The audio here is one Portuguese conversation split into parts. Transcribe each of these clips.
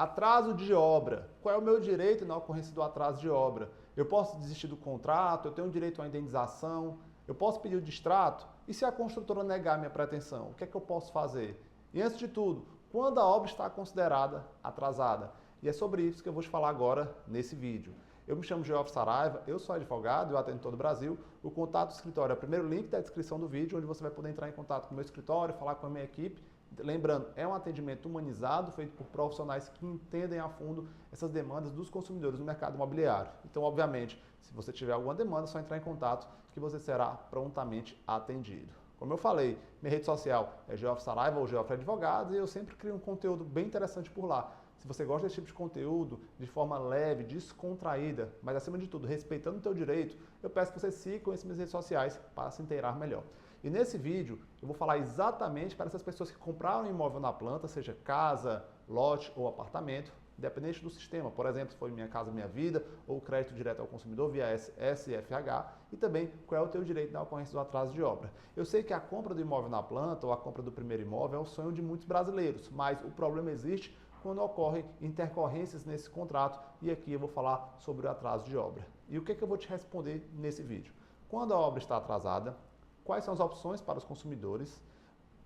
Atraso de obra. Qual é o meu direito na ocorrência do atraso de obra? Eu posso desistir do contrato? Eu tenho direito a uma indenização? Eu posso pedir o distrato? E se a construtora negar minha pretensão? O que é que eu posso fazer? E antes de tudo, quando a obra está considerada atrasada? E é sobre isso que eu vou te falar agora nesse vídeo. Eu me chamo Geoff Saraiva, eu sou advogado, eu atendo todo o Brasil. O contato do escritório é o primeiro link da descrição do vídeo, onde você vai poder entrar em contato com o meu escritório, falar com a minha equipe. Lembrando, é um atendimento humanizado, feito por profissionais que entendem a fundo essas demandas dos consumidores no mercado imobiliário. Então, obviamente, se você tiver alguma demanda, é só entrar em contato que você será prontamente atendido. Como eu falei, minha rede social é Geoff Saraiva ou Geoff Advogados e eu sempre crio um conteúdo bem interessante por lá. Se você gosta desse tipo de conteúdo, de forma leve, descontraída, mas acima de tudo, respeitando o teu direito, eu peço que você siga as minhas redes sociais para se inteirar melhor. E nesse vídeo, eu vou falar exatamente para essas pessoas que compraram um imóvel na planta, seja casa, lote ou apartamento, independente do sistema. Por exemplo, se foi Minha Casa Minha Vida ou crédito direto ao consumidor via SFH, e também qual é o teu direito na ocorrência do atraso de obra. Eu sei que a compra do imóvel na planta ou a compra do primeiro imóvel é o sonho de muitos brasileiros, mas o problema existe quando ocorrem intercorrências nesse contrato, e aqui eu vou falar sobre o atraso de obra. E o que é que eu vou te responder nesse vídeo? Quando a obra está atrasada, quais são as opções para os consumidores,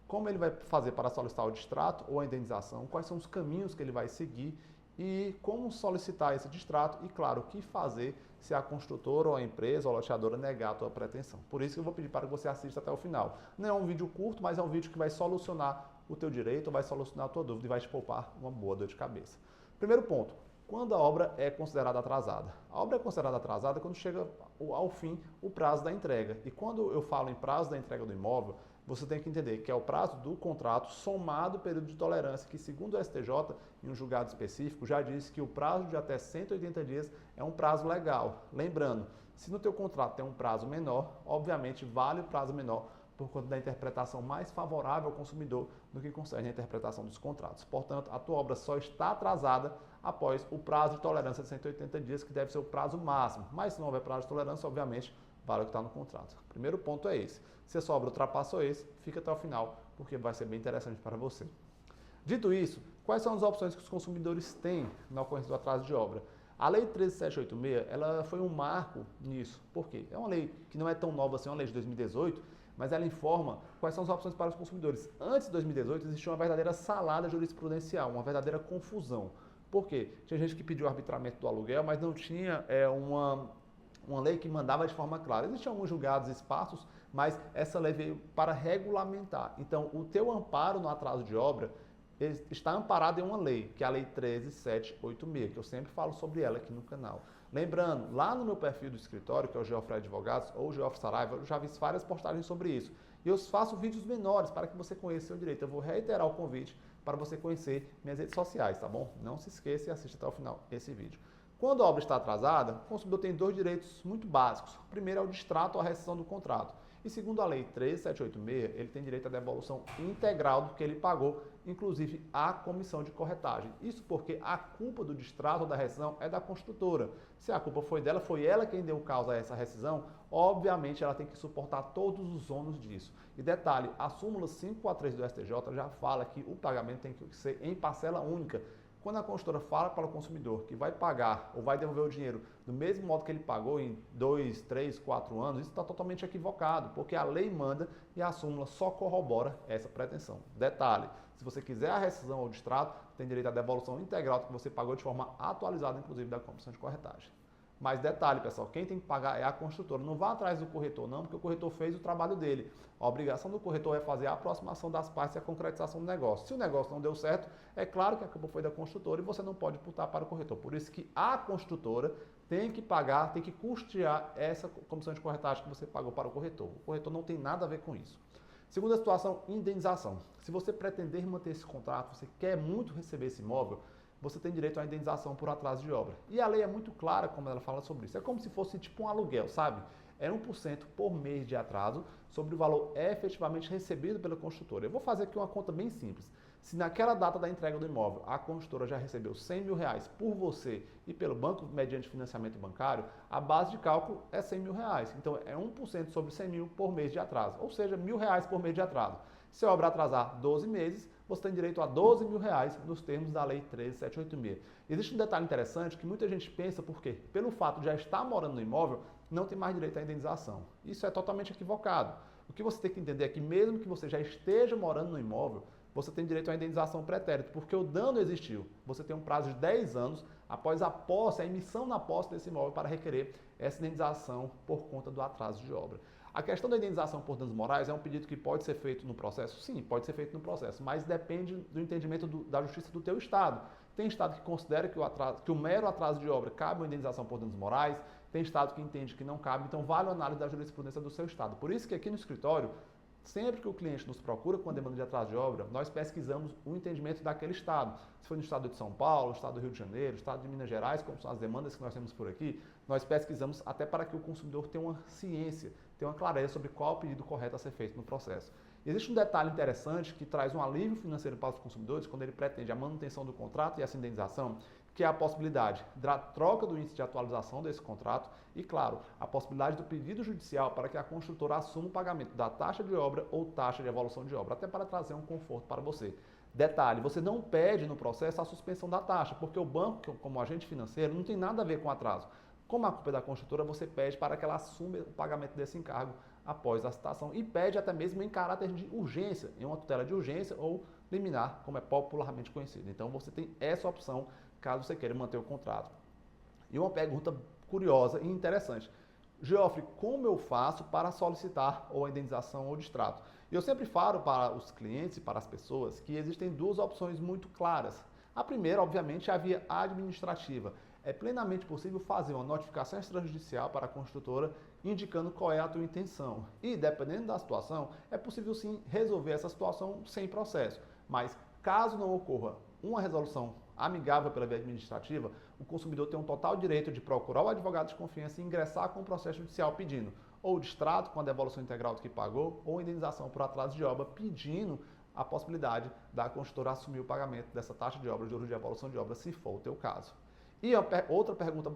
como ele vai fazer para solicitar o distrato ou a indenização, quais são os caminhos que ele vai seguir e como solicitar esse distrato e, claro, o que fazer se a construtora ou a empresa ou a loteadora negar a tua pretensão. Por isso que eu vou pedir para que você assista até o final. Não é um vídeo curto, mas é um vídeo que vai solucionar o teu direito, vai solucionar a tua dúvida e vai te poupar uma boa dor de cabeça. Primeiro ponto, quando a obra é considerada atrasada? A obra é considerada atrasada quando chega ao fim o prazo da entrega. E quando eu falo em prazo da entrega do imóvel, você tem que entender que é o prazo do contrato somado ao período de tolerância, que segundo o STJ, em um julgado específico, já disse que o prazo de até 180 dias é um prazo legal. Lembrando, se no teu contrato tem um prazo menor, obviamente vale o prazo menor por conta da interpretação mais favorável ao consumidor no que concerne a interpretação dos contratos. Portanto, a tua obra só está atrasada após o prazo de tolerância de 180 dias, que deve ser o prazo máximo. Mas se não houver prazo de tolerância, obviamente, vale o que está no contrato. O primeiro ponto é esse. Se a sua obra ultrapassou esse, fica até o final, porque vai ser bem interessante para você. Dito isso, quais são as opções que os consumidores têm na ocorrência do atraso de obra? A Lei 13.786, ela foi um marco nisso. Por quê? É uma lei que não é tão nova assim, é uma lei de 2018, mas ela informa quais são as opções para os consumidores. Antes de 2018, existia uma verdadeira salada jurisprudencial, uma verdadeira confusão. Por quê? Tinha gente que pediu o arbitramento do aluguel, mas não tinha uma lei que mandava de forma clara. Existiam alguns julgados espaços, mas essa lei veio para regulamentar. Então, o teu amparo no atraso de obra está amparado em uma lei, que é a Lei 13.786, que eu sempre falo sobre ela aqui no canal. Lembrando, lá no meu perfil do escritório, que é o Geoff Advogados ou Geoff Saraiva, eu já vi várias postagens sobre isso. E eu faço vídeos menores para que você conheça o seu direito. Eu vou reiterar o convite para você conhecer minhas redes sociais, tá bom? Não se esqueça e assista até o final esse vídeo. Quando a obra está atrasada, o consumidor tem dois direitos muito básicos. O primeiro é o distrato ou a rescisão do contrato. E segundo a Lei 13.786, ele tem direito à devolução integral do que ele pagou, inclusive a comissão de corretagem. Isso porque a culpa do distrato ou da rescisão é da construtora. Se a culpa foi dela, foi ela quem deu causa a essa rescisão, obviamente ela tem que suportar todos os ônus disso. E detalhe, a súmula 543 do STJ já fala que o pagamento tem que ser em parcela única. Quando a construtora fala para o consumidor que vai pagar ou vai devolver o dinheiro do mesmo modo que ele pagou em 2, 3, 4 anos, isso está totalmente equivocado, porque a lei manda e a súmula só corrobora essa pretensão. Detalhe, se você quiser a rescisão ou distrato, tem direito à devolução integral do que você pagou de forma atualizada, inclusive da comissão de corretagem. Mas detalhe, pessoal, quem tem que pagar é a construtora. Não vá atrás do corretor, não, porque o corretor fez o trabalho dele. A obrigação do corretor é fazer a aproximação das partes e a concretização do negócio. Se o negócio não deu certo, é claro que a culpa foi da construtora e você não pode imputar para o corretor. Por isso que a construtora tem que pagar, tem que custear essa comissão de corretagem que você pagou para o corretor. O corretor não tem nada a ver com isso. Segunda situação, indenização. Se você pretender manter esse contrato, você quer muito receber esse imóvel, você tem direito à indenização por atraso de obra. E a lei é muito clara como ela fala sobre isso. É como se fosse tipo um aluguel, sabe? É 1% por mês de atraso sobre o valor efetivamente recebido pela construtora. Eu vou fazer aqui uma conta bem simples. Se naquela data da entrega do imóvel a construtora já recebeu R$100 mil por você e pelo banco mediante financiamento bancário, a base de cálculo é R$100 mil. Então é 1% sobre 100 mil por mês de atraso, ou seja, R$1.000 por mês de atraso. Se a obra atrasar 12 meses, você tem direito a R$ 12.000 nos termos da Lei 13.786. Existe um detalhe interessante que muita gente pensa, por quê? Pelo fato de já estar morando no imóvel, não tem mais direito à indenização. Isso é totalmente equivocado. O que você tem que entender é que mesmo que você já esteja morando no imóvel, você tem direito à indenização pretérito, porque o dano existiu. Você tem um prazo de 10 anos após a posse, a emissão na posse desse imóvel para requerer essa indenização por conta do atraso de obra. A questão da indenização por danos morais é um pedido que pode ser feito no processo? Sim, pode ser feito no processo, mas depende do entendimento da justiça do teu estado. Tem estado que considera que o mero atraso de obra cabe uma indenização por danos morais, tem estado que entende que não cabe, então vale a análise da jurisprudência do seu estado. Por isso que aqui no escritório, sempre que o cliente nos procura com a demanda de atraso de obra, nós pesquisamos o entendimento daquele estado. Se for no estado de São Paulo, estado do Rio de Janeiro, estado de Minas Gerais, como são as demandas que nós temos por aqui, nós pesquisamos até para que o consumidor tenha uma ciência, tenha uma clareza sobre qual o pedido correto a ser feito no processo. Existe um detalhe interessante que traz um alívio financeiro para os consumidores quando ele pretende a manutenção do contrato e essa indenização, que é a possibilidade da troca do índice de atualização desse contrato e, claro, a possibilidade do pedido judicial para que a construtora assuma o pagamento da taxa de obra ou taxa de evolução de obra, até para trazer um conforto para você. Detalhe, você não pede no processo a suspensão da taxa, porque o banco, como agente financeiro, não tem nada a ver com atraso. Como a culpa é da construtora, você pede para que ela assuma o pagamento desse encargo após a citação e pede até mesmo em caráter de urgência, em uma tutela de urgência ou liminar, como é popularmente conhecido. Então você tem essa opção caso você queira manter o contrato. E uma pergunta curiosa e interessante. Geoffrey, como eu faço para solicitar ou a indenização ou distrato? Eu sempre falo para os clientes e para as pessoas que existem duas opções muito claras. A primeira, obviamente, é a via administrativa. É plenamente possível fazer uma notificação extrajudicial para a construtora indicando qual é a tua intenção. E, dependendo da situação, é possível sim resolver essa situação sem processo. Mas, caso não ocorra uma resolução amigável pela via administrativa, o consumidor tem um total direito de procurar o advogado de confiança e ingressar com o processo judicial pedindo ou distrato com a devolução integral do que pagou ou indenização por atraso de obra, pedindo a possibilidade da construtora assumir o pagamento dessa taxa de obra, juros de evolução de obra, se for o teu caso. E outra pergunta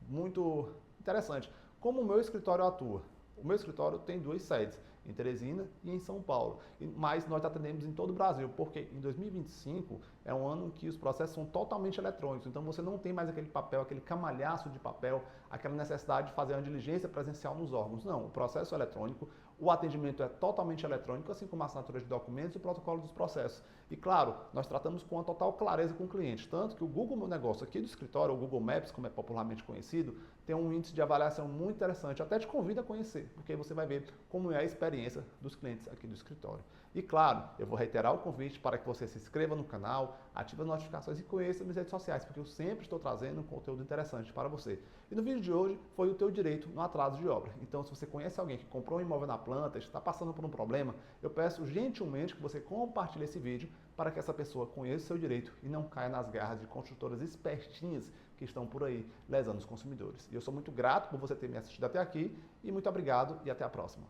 muito interessante, como o meu escritório atua? O meu escritório tem duas sedes, em Teresina e em São Paulo, mas nós atendemos em todo o Brasil, porque em 2025 é um ano em que os processos são totalmente eletrônicos, então você não tem mais aquele papel, aquele camalhaço de papel, aquela necessidade de fazer uma diligência presencial nos órgãos. Não, o processo é eletrônico, o atendimento é totalmente eletrônico, assim como a assinatura de documentos e o protocolo dos processos. E claro, nós tratamos com uma total clareza com o cliente, tanto que o Google Meu Negócio aqui do escritório, o Google Maps, como é popularmente conhecido, tem um índice de avaliação muito interessante, até te convido a conhecer, porque você vai ver como é a experiência dos clientes aqui do escritório. E claro, eu vou reiterar o convite para que você se inscreva no canal, ative as notificações e conheça minhas redes sociais, porque eu sempre estou trazendo um conteúdo interessante para você. E no vídeo de hoje foi o teu direito no atraso de obra. Então, se você conhece alguém que comprou um imóvel na planta, está passando por um problema, eu peço gentilmente que você compartilhe esse vídeo para que essa pessoa conheça o seu direito e não caia nas garras de construtoras espertinhas que estão por aí lesando os consumidores. E eu sou muito grato por você ter me assistido até aqui e muito obrigado e até a próxima.